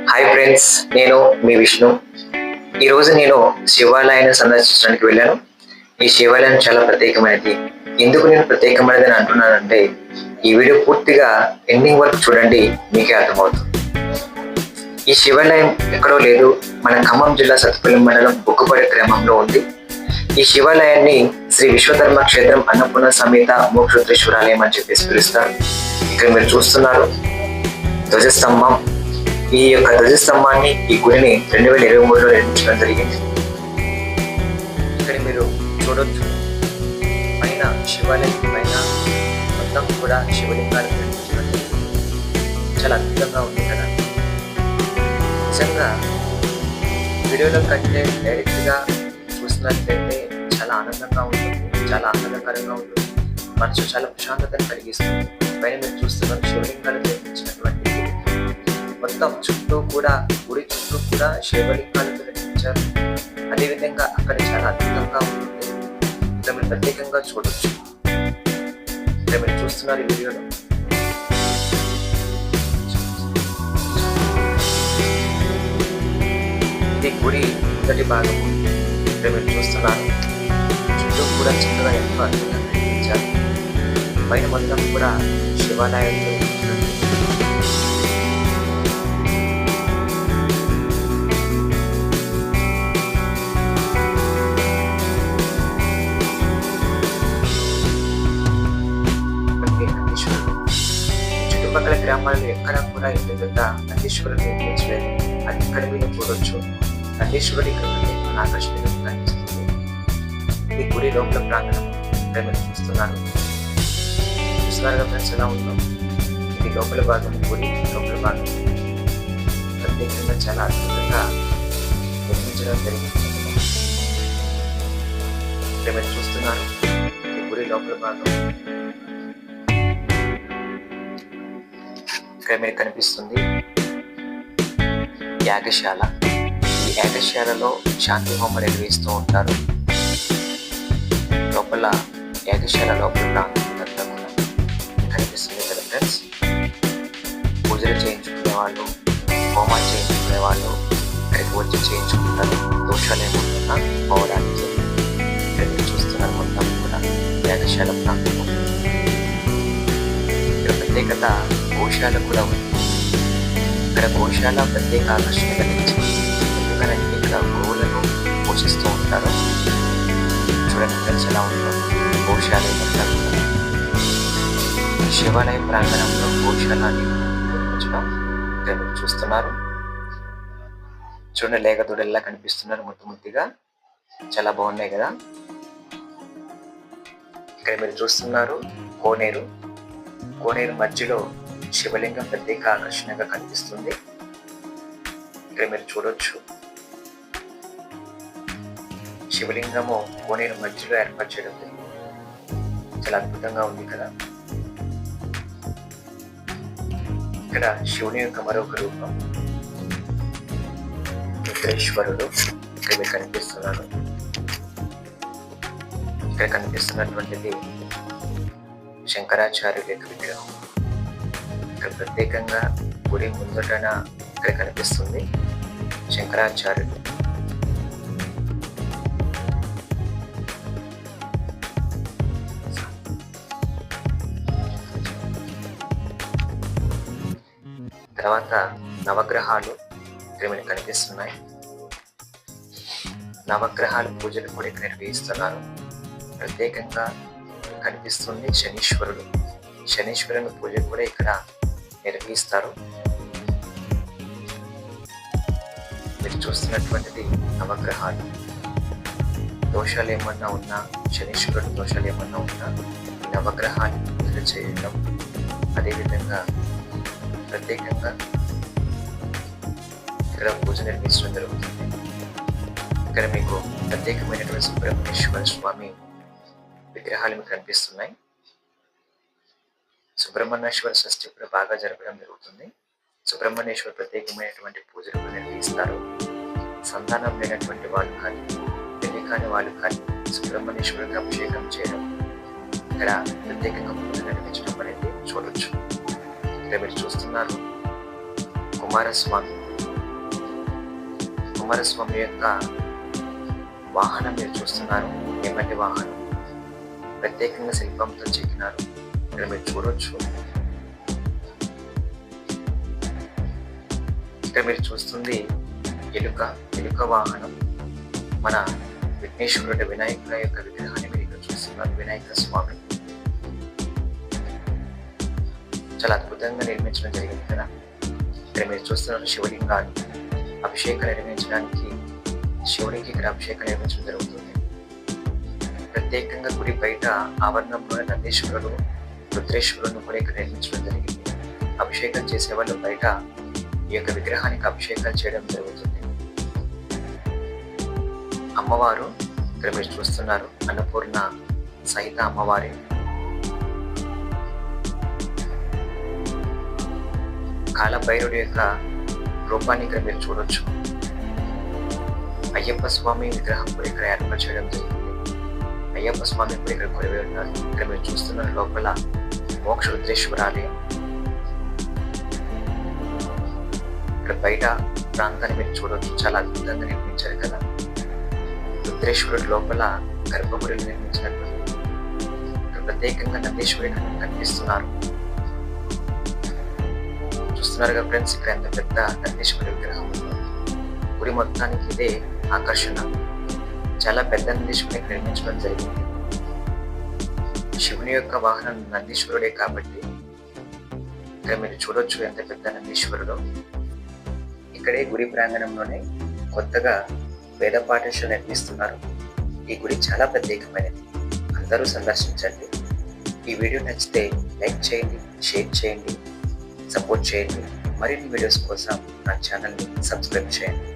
Hi friends, నేను మీ విష్ణు. ఈరోజు నేను శివాలయాన్ని సందర్శించడానికి వెళ్ళాను. ఈ శివాలయం చాలా ప్రత్యేకమైనది. ఎందుకు నేను ప్రత్యేకమైనది అని అంటున్నానంటే, ఈ వీడియో పూర్తిగా ఎండింగ్ వరకు చూడండి, మీకే అర్థమవుతుంది. ఈ శివాలయం ఎక్కడో లేదు, మన ఖమ్మం జిల్లా సత్తుపల్లి మండలం బుక్కుపడి గ్రామంలో ఉంది. ఈ శివాలయాన్ని శ్రీ విశ్వధర్మ క్షేత్రం అన్నపూర్ణ సమేత మోక్షోత్తరేశ్వరాలయం అని చెప్పేసి పిలుస్తారు. ఇక్కడ మీరు చూస్తున్నారు ధ్వజస్తంభం. ఈ యొక్క ధ్వజస్తంభాన్ని, ఈ గుడిని 2023లో నిర్మించడం జరిగింది. ఇక్కడ మీరు చూడొచ్చు, పైన శివాలయం పైన మొత్తం కూడా శివలింగాలు నిర్మించడం జరిగింది. చాలా అద్భుతంగా ఉంది కదా. నిజంగా వీడియోలో కంటే డైరెక్ట్గా చూసినట్లయితే చాలా ఆనందంగా ఉంటుంది, చాలా ఆహ్లాదకరంగా ఉంటుంది, మనసు చాలా ప్రశాంతతను కలిగిస్తుంది. పైన మీరు చూస్తున్నారు శివలింగాలు నిర్మించినటువంటి మొత్తం చుట్టూ కూడా, గుడి చుట్టూ కూడా శివలింగాలతో నిర్మించారు. అదేవిధంగా అక్కడ చాలా అద్భుతంగా ఉంటుంది. ఇక్కడ మీరు ప్రత్యేకంగా చూడొచ్చు. ఇక్కడ మీరు చూస్తున్నారు ఈ వీడియోలో. ఇది గుడి మొదటి భాగము. ఇక్కడ మీరు చూస్తున్నారు చుట్టూ కూడా చక్కగా ఎంతో అద్భుతంగా నిర్మించారు. పైన మొత్తం కూడా శివాలయంతో చుట్టుపక్కల గ్రామాల్లో ఎక్కడ కూడా ఈ విధంగా నందీశ్వరుడు నిర్మించలేదు. అది ఇక్కడ మీరు చూడొచ్చు. నందీశ్వరుడు ఇక్కడ ప్రత్యేకమైన ఆకర్షణీయంగా కనిపిస్తుంది. ఈ గుడి లోపల ప్రాంగణం ఇక్కడ మీరు చూస్తున్నారు. చూస్తున్నారుగా ఫ్రెండ్స్ ఎలా ఉందో. ఇది లోపల భాగం, గుడి లోపల భాగం ప్రత్యేకంగా చాలా అద్భుతంగా నిర్మించడం జరిగింది. ఇక్కడ మీరు చూస్తున్నారు ఈ గుడి లోపల భాగం. ఇక్కడ మీకు కనిపిస్తుంది యాగశాల. ఈ యాగశాలలో శాంతి హోమం నిర్వహిస్తూ ఉంటారు. లోపల యాగశాల లోపల ప్రాంతంలో కూడా కనిపిస్తుంది కదా ఫ్రెండ్స్. పూజలు చేయించుకునే వాళ్ళు, హోమాలు చేయించుకునే వాళ్ళు ఇక్కడికి వచ్చి చేయించుకుంటారు. దోషాలు ఏమవుతున్నా పోవడానికి. ఇక్కడ మీరు చూస్తున్నారు మొత్తం కూడా యాగశాల ప్రాంతం. ఇక్కడ ప్రత్యేకత గోశాల కూడా ఉంది. ఇక్కడ గోశాల ప్రత్యేక ఆకర్షణ కలిగించింది. ఎందుకంటే ఇక్కడ గోవులను పోషిస్తూ ఉంటారు. చూడండి ఫ్రెండ్స్ ఎలా ఉంటారు గోశాల మొత్తం. శివాలయ ప్రాంగణంలో గోశాలని నిర్మించడం ఇక్కడ మీరు చూస్తున్నారు. చూడండి లేక దూడల్లా కనిపిస్తున్నారు ముద్దుగా. చాలా బాగున్నాయి కదా. ఇక్కడ మీరు చూస్తున్నారు కోనేరు. కోనేరు మధ్యలో శివలింగం ప్రత్యేక ఆకర్షణగా కనిపిస్తుంది. ఇక్కడ మీరు చూడొచ్చు శివలింగము కోనేరు మధ్యలో ఏర్పాటు చేయడం జరిగింది. చాలా అద్భుతంగా ఉంది కదా. ఇక్కడ శివుని యొక్క మరొక రూపం రుద్రేశ్వరుడు ఇక్కడ మీరు కనిపిస్తున్నారు. ఇక్కడ కనిపిస్తున్నటువంటిది శంకరాచార్యుల యొక్క విగ్రహం. ఇక్కడ ప్రత్యేకంగా గుడి ముందటన ఇక్కడ కనిపిస్తుంది శంకరాచార్యులు. తర్వాత నవగ్రహాలు ఇక్కడ మనకు కనిపిస్తున్నాయి. నవగ్రహాలు పూజలు కూడా ఇక్కడ నిర్వహిస్తున్నారు. ప్రత్యేకంగా కనిపిస్తుంది శనీశ్వరుడు. శనీశ్వరుని పూజ కూడా ఇక్కడ నిర్వహిస్తారు. మీరు చూస్తున్నటువంటిది నవగ్రహాలు. దోషాలు ఏమన్నా ఉన్నా, శనీశ్వరుడు దోషాలు ఏమన్నా ఉన్నా ఈ నవగ్రహాలు పూజలు చేయడం, అదేవిధంగా ప్రత్యేకంగా ఇక్కడ పూజ నిర్వహించడం జరుగుతుంది. ఇక్కడ మీకు ప్రత్యేకమైనటువంటి సుబ్రహ్మణ్యేశ్వర స్వామి విగ్రహాలు మీకు కనిపిస్తున్నాయి. సుబ్రహ్మణ్యేశ్వర షష్ఠి కూడా బాగా జరపడం జరుగుతుంది. సుబ్రహ్మణ్యేశ్వర ప్రత్యేకమైనటువంటి పూజలు నిర్వహిస్తారు. సంతానం లేనటువంటి వాళ్ళు కానీ, పెళ్లి కాని వాళ్ళు కానీ సుబ్రహ్మణ్యేశ్వరుడికి అభిషేకం చేయడం, ఇక్కడ ప్రత్యేకంగా పూజ నిర్వహించడం అనేది చూడొచ్చు. ఇక్కడ మీరు చూస్తున్నారు కుమారస్వామి కుమారస్వామి యొక్క వాహనం మీరు చూస్తున్నారు. ఎటువంటి వాహనం ప్రత్యేకంగా శిల్పంతో చెక్కినారు. ఇక్కడ మీరు చూడొచ్చు. ఇక్కడ మీరు చూస్తుంది ఎలుక వాహనం. మన విఘ్నేశ్వరుడు వినాయకుల యొక్క విగ్రహాన్ని మీరు ఇక్కడ చూస్తున్నారు. వినాయక స్వామి చాలా అద్భుతంగా నిర్మించడం జరిగింది కదా. ఇక్కడ మీరు చూస్తున్నారు శివలింగాలు. అభిషేకం నిర్మించడానికి శివుడికి ఇక్కడ అభిషేకం నిర్మించడం జరుగుతుంది. ప్రత్యేకంగా గుడి బయట ఆవరణంలోనే నందీశ్వరుడు, రుద్రేశ్వరుడు కూడా ఇక్కడ నిర్మించడం జరిగింది. అభిషేకం చేసే వాళ్ళు బయట ఈ యొక్క విగ్రహానికి అభిషేకం చేయడం జరుగుతుంది. అమ్మవారు ఇక్కడ మీరు చూస్తున్నారు. అన్నపూర్ణ సహిత అమ్మవారి. కాలభైరుడి యొక్క రూపాన్ని ఇక్కడ మీరు చూడొచ్చు. అయ్యప్ప స్వామి విగ్రహం కూడా ఇక్కడ ఏర్పాటు చేయడం జరిగింది. అయ్యప్ప స్వామి కూడా ఇక్కడ కొలువై ఉన్నారు. ఇక్కడ మీరు చూస్తున్నారు లోపల మోక్ష రుద్రేశ్వర ఆలయం. ఇక్కడ బయట ప్రాంతాన్ని మీరు చూడవచ్చు. చాలా అద్భుతంగా నిర్మించారు కదా. రుద్రేశ్వరుడు లోపల గర్భగుడిని నిర్మించినటువంటి ఇక్కడ ప్రత్యేకంగా నందీశ్వరుడు కనిపిస్తున్నారు. చూస్తున్నారుగా ఫ్రెండ్స్, ఇక్కడ ఎంత పెద్ద నందీశ్వరుడి విగ్రహం ఉందో. గుడి మొత్తానికి ఇదే ఆకర్షణ. చాలా పెద్ద నందీశ్వరుని నిర్మించడం జరిగింది. శివుని యొక్క వాహనం నందీశ్వరుడే కాబట్టి ఇక్కడ మీరు చూడొచ్చు ఎంత పెద్ద నందీశ్వరుడు. ఇక్కడే గుడి ప్రాంగణంలోనే కొత్తగా వేద పాఠశాల నిర్మిస్తున్నారు. ఈ గుడి చాలా ప్రత్యేకమైనది. అందరూ సందర్శించండి. ఈ వీడియో నచ్చితే లైక్ చేయండి, షేర్ చేయండి, సపోర్ట్ చేయండి. మరిన్ని వీడియోస్ కోసం నా ఛానల్ని సబ్స్క్రైబ్ చేయండి.